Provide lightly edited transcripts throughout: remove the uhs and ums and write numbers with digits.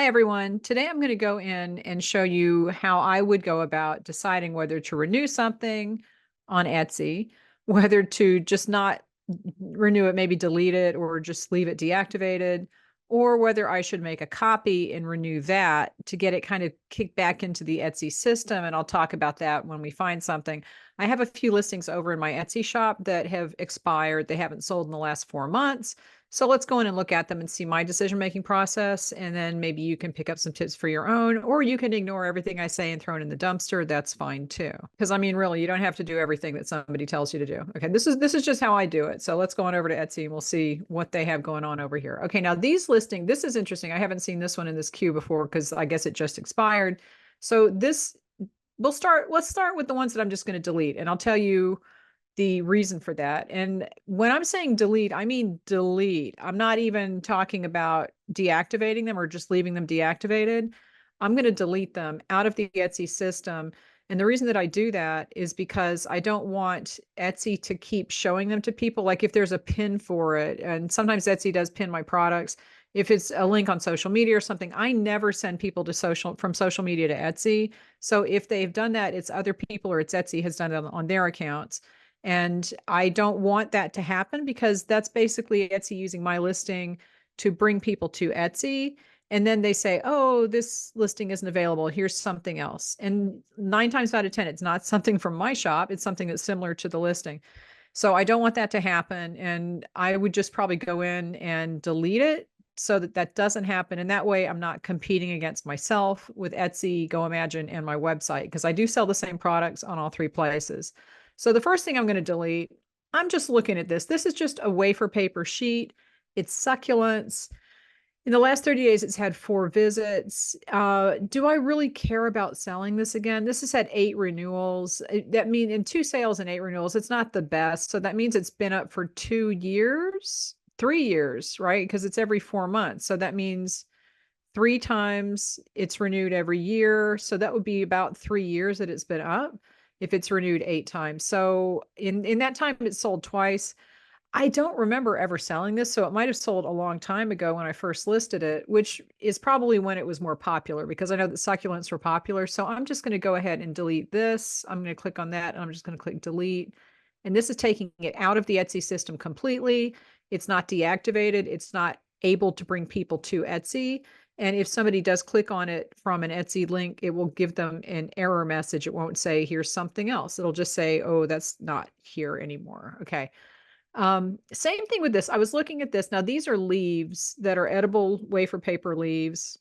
Hi, everyone. Today I'm going to go in and show you how I would go about deciding whether to renew something on Etsy, whether to just not renew it, maybe delete it or just leave it deactivated, or whether I should make a copy and renew that to get it kind of kicked back into the Etsy system. And I'll talk about that when we find something. I have a few listings over in my Etsy shop that have expired. They haven't sold in the last 4 months. So let's go in and look at them and see my decision-making process. And then maybe you can pick up some tips for your own, or you can ignore everything I say and throw it in the dumpster. That's fine too. Because I mean, really, you don't have to do everything that somebody tells you to do. Okay, this is just how I do it. So let's go on over to Etsy and we'll see what they have going on over here. Okay, now these listing, this is interesting. I haven't seen this one in this queue before because I guess it just expired. So this, let's start with the ones that I'm just going to delete, and I'll tell you the reason for that. And when I'm saying delete, I mean delete. I'm not even talking about deactivating them or just leaving them deactivated. I'm going to delete them out of the Etsy system. And the reason that I do that is because I don't want Etsy to keep showing them to people. Like if there's a pin for it, and sometimes Etsy does pin my products. If it's a link on social media or something, I never send people to from social media to Etsy. So if they've done that, it's other people or it's Etsy has done it on their accounts. And I don't want that to happen because that's basically Etsy using my listing to bring people to Etsy. And then they say, oh, this listing isn't available. Here's something else. And 9 times out of 10, it's not something from my shop. It's something that's similar to the listing. So I don't want that to happen. And I would just probably go in and delete it so that that doesn't happen. And that way I'm not competing against myself with Etsy, Go Imagine, and my website, because I do sell the same products on all three places. So the first thing I'm going to delete, I'm just looking at this. This is just a wafer paper sheet. It's succulents. In the last 30 days, it's had 4 visits. Do I really care about selling this again? This has had 8 renewals. That means in 2 sales and 8 renewals, it's not the best. So that means it's been up for 2 years, 3 years, right? Because it's every 4 months. So that means 3 times it's renewed every year. So that would be about 3 years that it's been up if it's renewed 8 times. So in that time, it's sold twice. I don't remember ever selling this, so it might have sold a long time ago when I first listed it, which is probably when it was more popular, because I know that succulents were popular. So I'm just going to go ahead and delete this. I'm going to click on that and I'm just going to click delete. And this is taking it out of the Etsy system completely. It's not deactivated. It's not able to bring people to Etsy. And if somebody does click on it from an Etsy link, it will give them an error message. It won't say, here's something else. It'll just say, oh, that's not here anymore. Okay. Same thing with this. I was looking at this. Now, these are leaves that are edible wafer paper leaves.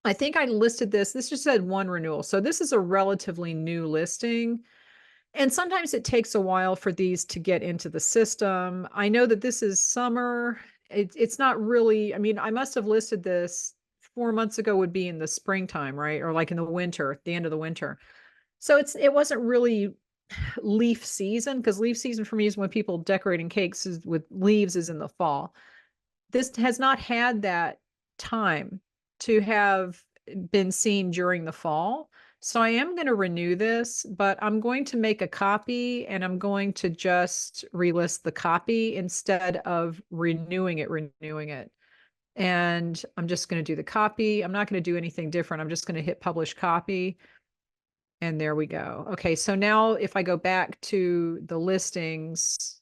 I think I listed this. This just said 1 renewal. So this is a relatively new listing. And sometimes it takes a while for these to get into the system. I know that this is summer. It's not really, I mean, I must have listed this 4 months ago, would be in the springtime, right? Or like in the winter, the end of the winter. So it wasn't really leaf season, because leaf season for me is when people decorating cakes with leaves is in the fall. This has not had that time to have been seen during the fall. So I am going to renew this, but I'm going to make a copy and I'm going to just relist the copy instead of renewing it. And I'm just going to do the copy. I'm not going to do anything different. I'm just going to hit publish copy. And there we go. Okay, so now if I go back to the listings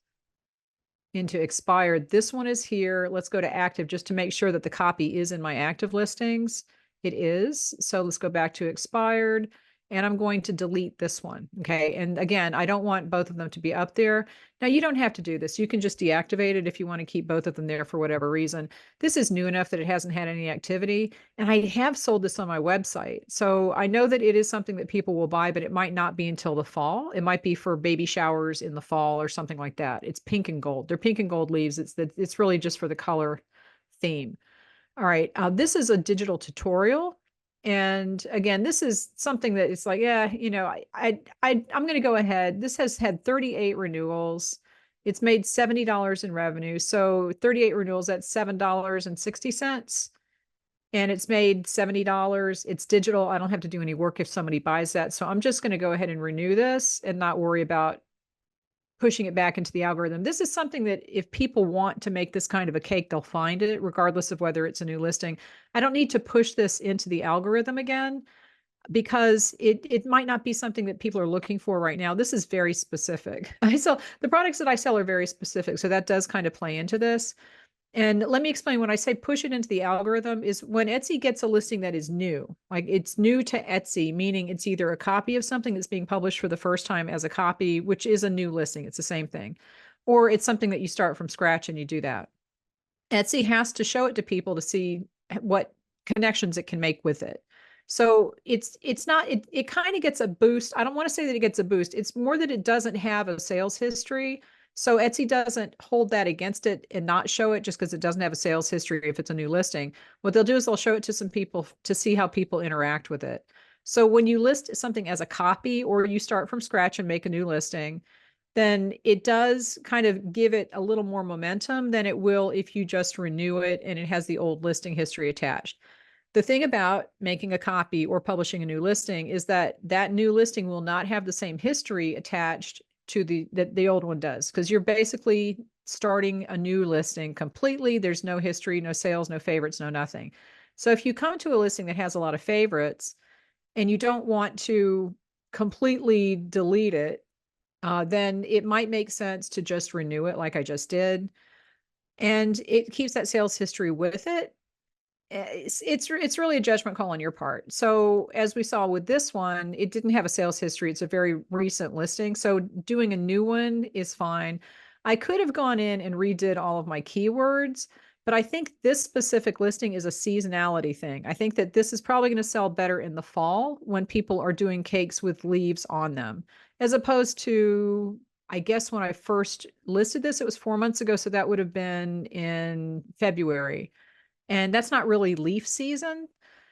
into expired, this one is here. Let's go to active just to make sure that the copy is in my active listings. It is. So let's go back to expired. And I'm going to delete this one. Okay. And again, I don't want both of them to be up there. Now, you don't have to do this. You can just deactivate it if you want to keep both of them there for whatever reason. This is new enough that it hasn't had any activity. And I have sold this on my website. So I know that it is something that people will buy, but it might not be until the fall. It might be for baby showers in the fall or something like that. It's pink and gold. They're pink and gold leaves. It's really just for the color theme. All right. This is a digital tutorial. And again, this is something that it's like, yeah, I'm going to go ahead. This has had 38 renewals. It's made $70 in revenue. So 38 renewals, that's $7.60. And it's made $70. It's digital. I don't have to do any work if somebody buys that. So I'm just going to go ahead and renew this and not worry about pushing it back into the algorithm. This is something that if people want to make this kind of a cake, they'll find it regardless of whether it's a new listing. I don't need to push this into the algorithm again because it might not be something that people are looking for right now. This is very specific. The products that I sell are very specific. So that does kind of play into this. And let me explain, when I say push it into the algorithm is when Etsy gets a listing that is new, like it's new to Etsy, meaning it's either a copy of something that's being published for the first time as a copy, which is a new listing. It's the same thing. Or it's something that you start from scratch and you do that. Etsy has to show it to people to see what connections it can make with it. So it's not, it kind of gets a boost. I don't want to say that it gets a boost. It's more that it doesn't have a sales history. So Etsy doesn't hold that against it and not show it just because it doesn't have a sales history if it's a new listing. What they'll do is they'll show it to some people to see how people interact with it. So when you list something as a copy or you start from scratch and make a new listing, then it does kind of give it a little more momentum than it will if you just renew it and it has the old listing history attached. The thing about making a copy or publishing a new listing is that that new listing will not have the same history attached to the old one does, because you're basically starting a new listing completely. There's no history, no sales, no favorites, no nothing. So if you come to a listing that has a lot of favorites and you don't want to completely delete it, then it might make sense to just renew it like I just did. And it keeps that sales history with it. It's really a judgment call on your part. So as we saw with this one, it didn't have a sales history. It's a very recent listing. So doing a new one is fine. I could have gone in and redid all of my keywords, but I think this specific listing is a seasonality thing. I think that this is probably going to sell better in the fall when people are doing cakes with leaves on them, as opposed to, I guess when I first listed this, it was 4 months ago. So that would have been in February. And that's not really leaf season.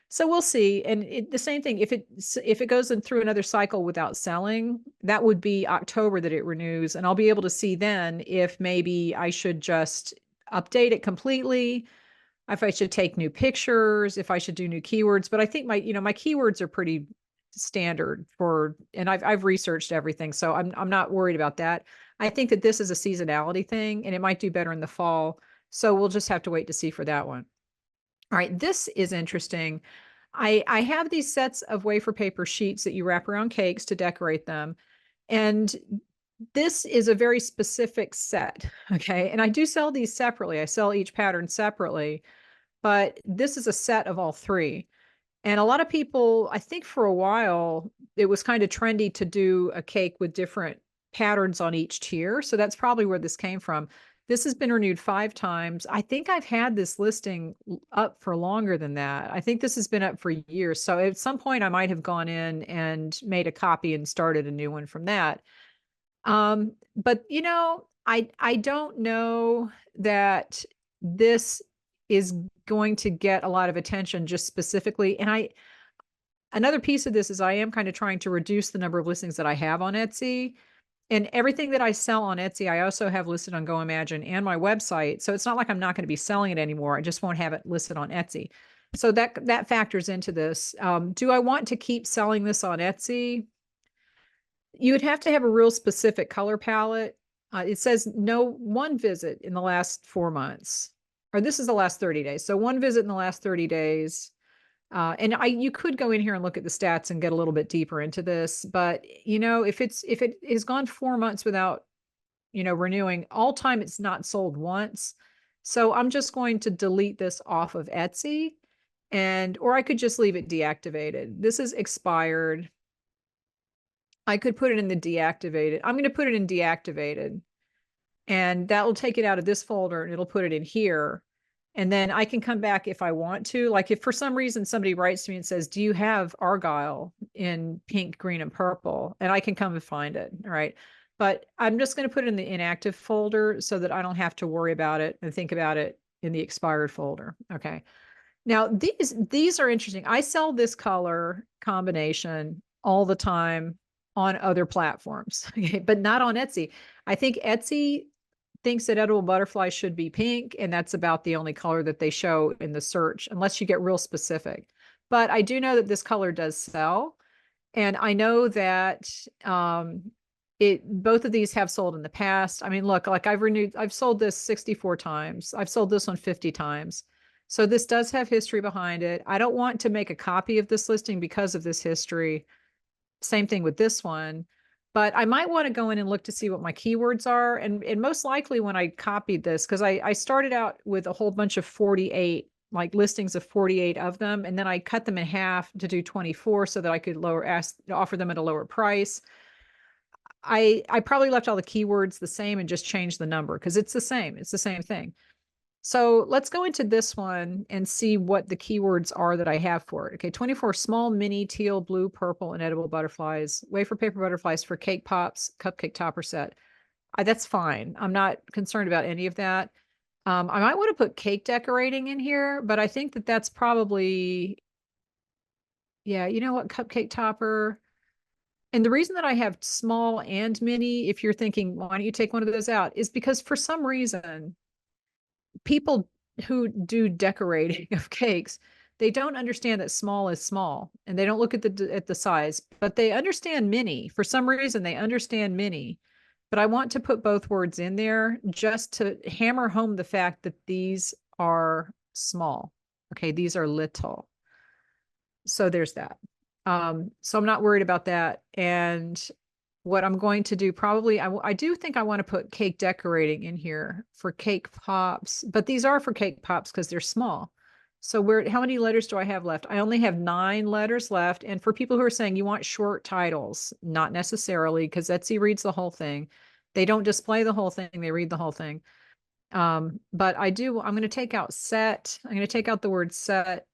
So we'll see. And the same thing, if it goes in through another cycle without selling, that would be October that it renews. And I'll be able to see then if maybe I should just update it completely, if I should take new pictures, if I should do new keywords. But I think my keywords are pretty standard and I've researched everything. So I'm not worried about that. I think that this is a seasonality thing and it might do better in the fall. So we'll just have to wait to see for that one. All right, this is interesting. I have these sets of wafer paper sheets that you wrap around cakes to decorate them. And this is a very specific set, okay? And I do sell these separately. I sell each pattern separately, but this is a set of all three. And a lot of people, I think for a while, it was kind of trendy to do a cake with different patterns on each tier. So that's probably where this came from. This has been renewed 5 times. I think I've had this listing up for longer than that. I think this has been up for years. So at some point I might have gone in and made a copy and started a new one from that. But I don't know that this is going to get a lot of attention just specifically. And another piece of this is I am kind of trying to reduce the number of listings that I have on Etsy. And everything that I sell on Etsy, I also have listed on Go Imagine and my website. So it's not like I'm not going to be selling it anymore. I just won't have it listed on Etsy. So that factors into this. Do I want to keep selling this on Etsy? You would have to have a real specific color palette. It says no one visit in the last 4 months, or this is the last 30 days. So one visit in the last 30 days. And you could go in here and look at the stats and get a little bit deeper into this, but if it has gone 4 months without, renewing, all time it's not sold once. So I'm just going to delete this off of Etsy or I could just leave it deactivated. This is expired. I could put it in the deactivated. I'm going to put it in deactivated and that will take it out of this folder and it'll put it in here. And then I can come back if I want to. Like if for some reason somebody writes to me and says, do you have Argyle in pink, green, and purple? And I can come and find it. All right. But I'm just going to put it in the inactive folder so that I don't have to worry about it and think about it in the expired folder. Okay. Now these are interesting. I sell this color combination all the time on other platforms, okay, but not on Etsy. I think Etsy thinks that edible butterfly should be pink, and that's about the only color that they show in the search, unless you get real specific. But I do know that this color does sell, and I know that both of these have sold in the past. I mean, look, like I've sold this 64 times. I've sold this one 50 times. So this does have history behind it. I don't want to make a copy of this listing because of this history. Same thing with this one. But I might want to go in and look to see what my keywords are. And most likely when I copied this, because I started out with a whole bunch of 48, like listings of 48 of them. And then I cut them in half to do 24 so that I could offer them at a lower price. I probably left all the keywords the same and just changed the number because it's the same. It's the same thing. So let's go into this one and see what the keywords are that I have for it. Okay, 24 small, mini, teal, blue, purple, and edible butterflies, wafer paper butterflies for cake pops, cupcake topper set. That's fine. I'm not concerned about any of that. I might want to put cake decorating in here, but I think that that's probably, yeah, you know what, cupcake topper. And the reason that I have small and mini, if you're thinking, why don't you take one of those out, is because for some reason, people who do decorating of cakes, they don't understand that small is small and they don't look at the size, but they understand mini. For some reason, they understand mini. But I want to put both words in there just to hammer home the fact that these are small. Okay, these are little. So there's that. So I'm not worried about that. And what I'm going to do probably, I do think I want to put cake decorating in here for cake pops, but these are for cake pops because they're small. So how many letters do I have left? I only have 9 letters left. And for people who are saying you want short titles, not necessarily, because Etsy reads the whole thing. They don't display the whole thing, they read the whole thing. But I'm going to take out set. I'm going to take out the word set.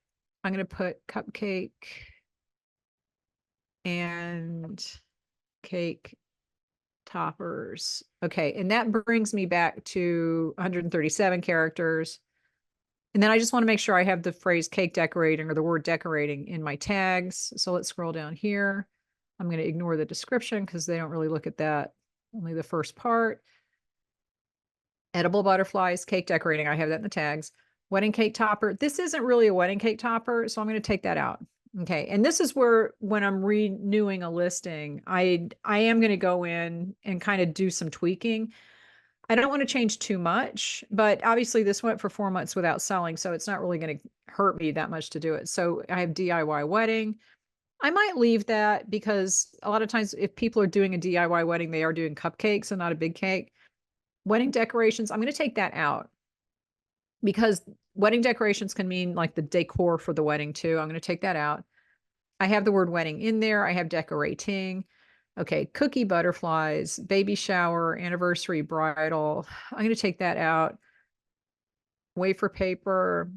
I'm going to put cupcake and cake toppers. Okay, and that brings me back to 137 characters. And then I just want to make sure I have the phrase cake decorating or the word decorating in my tags. So let's scroll down here. I'm going to ignore the description because they don't really look at that. Only the first part. Edible butterflies, cake decorating. I have that in the tags. Wedding cake topper. This isn't really a wedding cake topper, so I'm going to take that out. Okay. And this is where, when I'm renewing a listing, I am going to go in and kind of do some tweaking. I don't want to change too much, but obviously this went for 4 months without selling, so it's not really going to hurt me that much to do it. So I have DIY wedding. I might leave that because a lot of times if people are doing a DIY wedding, they are doing cupcakes and not a big cake. Wedding decorations, I'm going to take that out because wedding decorations can mean like the decor for the wedding too. I'm going to take that out. I have the word wedding in there. I have decorating. Okay, cookie butterflies, baby shower, anniversary, bridal. I'm going to take that out. Wafer paper,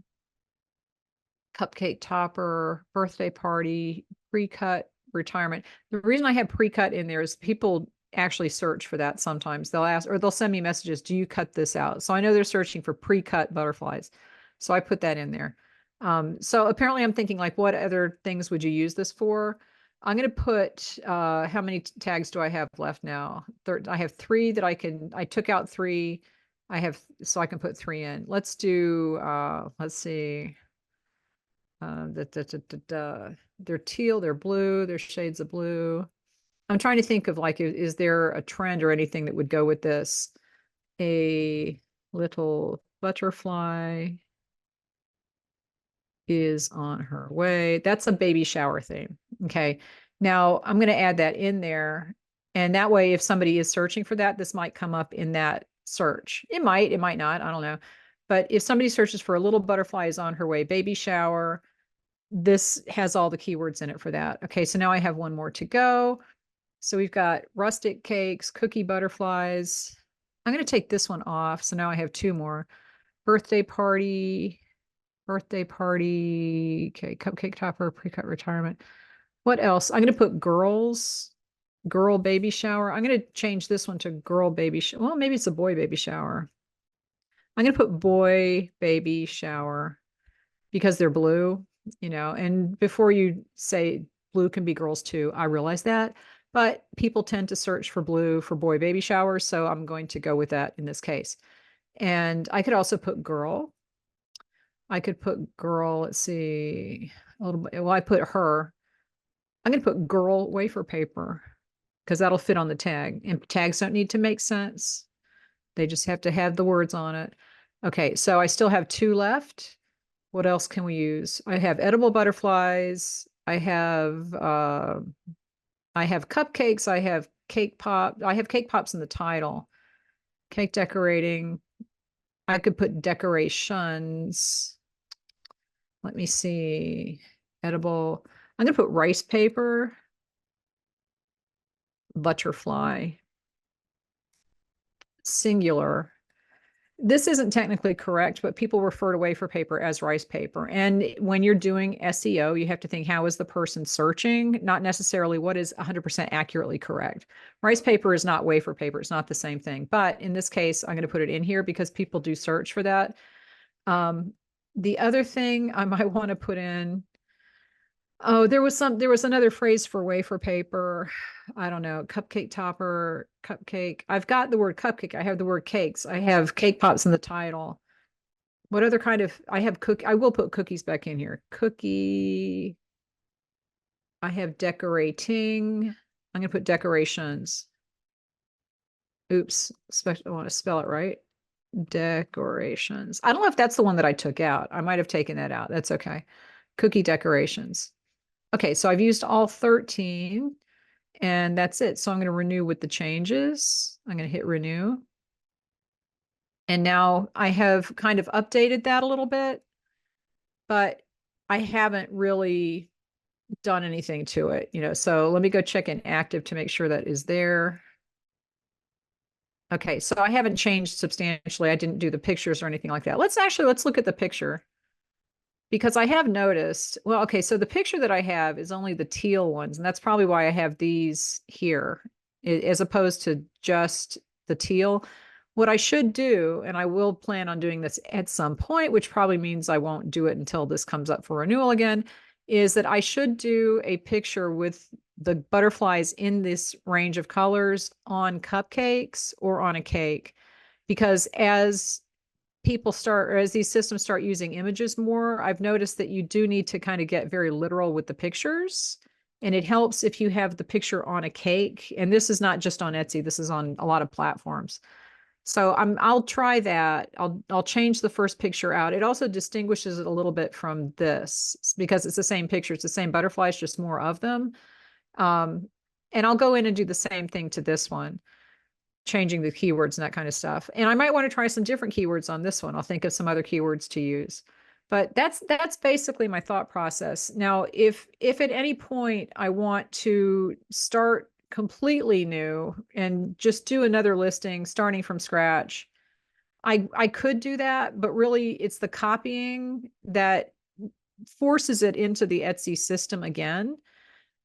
cupcake topper, birthday party, pre-cut, retirement. The reason I have pre-cut in there is people actually search for that sometimes. They'll ask, or they'll send me messages, do you cut this out? So I know they're searching for pre-cut butterflies. So I put that in there. So apparently I'm thinking like, what other things would you use this for? I'm going to put, how many tags do I have left now? I have 3 that I took out 3. So I can put 3 in. Let's do, let's see. They're teal, they're blue, they're shades of blue. I'm trying to think of like, is there a trend or anything that would go with this? A little butterfly is on her way. That's a baby shower theme. Okay. Now I'm going to add that in there. And that way, if somebody is searching for that, this might come up in that search. It might not. I don't know. But if somebody searches for a little butterfly is on her way, baby shower, this has all the keywords in it for that. Okay. So now I have one more to go. So we've got rustic cakes, cookie butterflies. I'm going to take this one off. So now I have 2 more. Birthday party. Okay, cupcake topper, pre-cut retirement. What else? I'm going to put girl baby shower. I'm going to change this one to girl baby shower. Well, maybe it's a boy baby shower. I'm going to put boy baby shower because they're blue, and before you say blue can be girls too, I realize that, but people tend to search for blue for boy baby showers. So I'm going to go with that in this case. And I could also put girl. I could put girl, let's see, a little bit. Well, I put her. I'm going to put girl wafer paper. because that'll fit on the tag. And tags don't need to make sense. They just have to have the words on it. Okay, so I still have 2 left. What else can we use? I have edible butterflies. I have cupcakes. I have cake pop. I have cake pops in the title. Cake decorating. I could put decorations. Let me see. Edible. I'm going to put rice paper, butterfly, singular. This isn't technically correct, but people refer to wafer paper as rice paper. And when you're doing SEO, you have to think, how is the person searching? Not necessarily what is 100% accurately correct. Rice paper is not wafer paper. It's not the same thing. But in this case, I'm going to put it in here because people do search for that. The other thing I might want to put in, oh, there was another phrase for wafer paper. I don't know, cupcake topper, cupcake. I've got the word cupcake. I have the word cakes. I have cake pops in the title. What other kind of, I will put cookies back in here. Cookie. I have decorating. I'm going to put decorations. Oops, I want to spell it right. Decorations. I don't know if that's the one that I took out. I might have taken that out. That's okay. Cookie decorations. Okay, so I've used all 13 and that's it. So I'm going to renew with the changes. I'm going to hit renew. And now I have kind of updated that a little bit, but I haven't really done anything to it, so let me go check in active to make sure that is there. Okay, so I haven't changed substantially. I didn't do the pictures or anything like that. Let's look at the picture. Because I have noticed, well, okay, so the picture that I have is only the teal ones, and that's probably why I have these here, as opposed to just the teal. What I should do, and I will plan on doing this at some point, which probably means I won't do it until this comes up for renewal again, is that I should do a picture with the butterflies in this range of colors on cupcakes or on a cake. Because as these systems start using images more, I've noticed that you do need to kind of get very literal with the pictures. And it helps if you have the picture on a cake. And this is not just on Etsy, this is on a lot of platforms. So I'll try that. I'll change the first picture out. It also distinguishes it a little bit from this because it's the same picture. It's the same butterflies, just more of them. And I'll go in and do the same thing to this one, changing the keywords and that kind of stuff. And I might want to try some different keywords on this one. I'll think of some other keywords to use. But that's basically my thought process. Now, if at any point I want to start completely new and just do another listing starting from scratch, I could do that, but really it's the copying that forces it into the Etsy system again.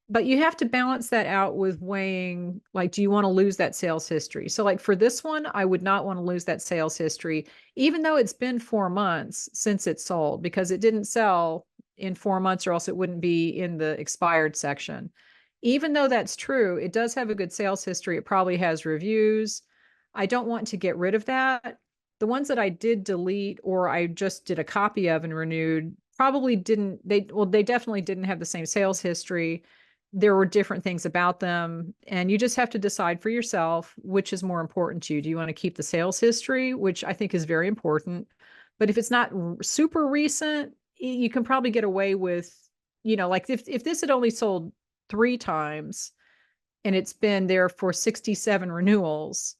But you have to balance that out with weighing, like, do you want to lose that sales history? So like for this one, I would not want to lose that sales history, even though it's been 4 months since it sold, because it didn't sell in 4 months or else it wouldn't be in the expired section. Even though that's true, it does have a good sales history. It probably has reviews. I don't want to get rid of that. The ones that I did delete or I just did a copy of and renewed probably didn't, they definitely didn't have the same sales history. There were different things about them, and you just have to decide for yourself which is more important to you. Do you want to keep the sales history, which I think is very important, but if it's not super recent, you can probably get away with, like if this had only sold 3 times and it's been there for 67 renewals,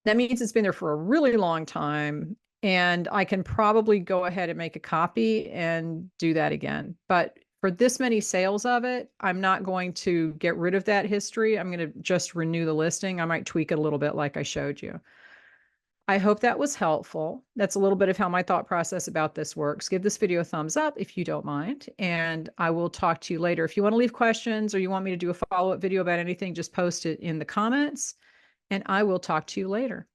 that means it's been there for a really long time, and I can probably go ahead and make a copy and do that again. But for this many sales of it, I'm not going to get rid of that history. I'm going to just renew the listing. I might tweak it a little bit like I showed you. I hope that was helpful. That's a little bit of how my thought process about this works. Give this video a thumbs up if you don't mind, and I will talk to you later. If you want to leave questions or you want me to do a follow-up video about anything, just post it in the comments, and I will talk to you later.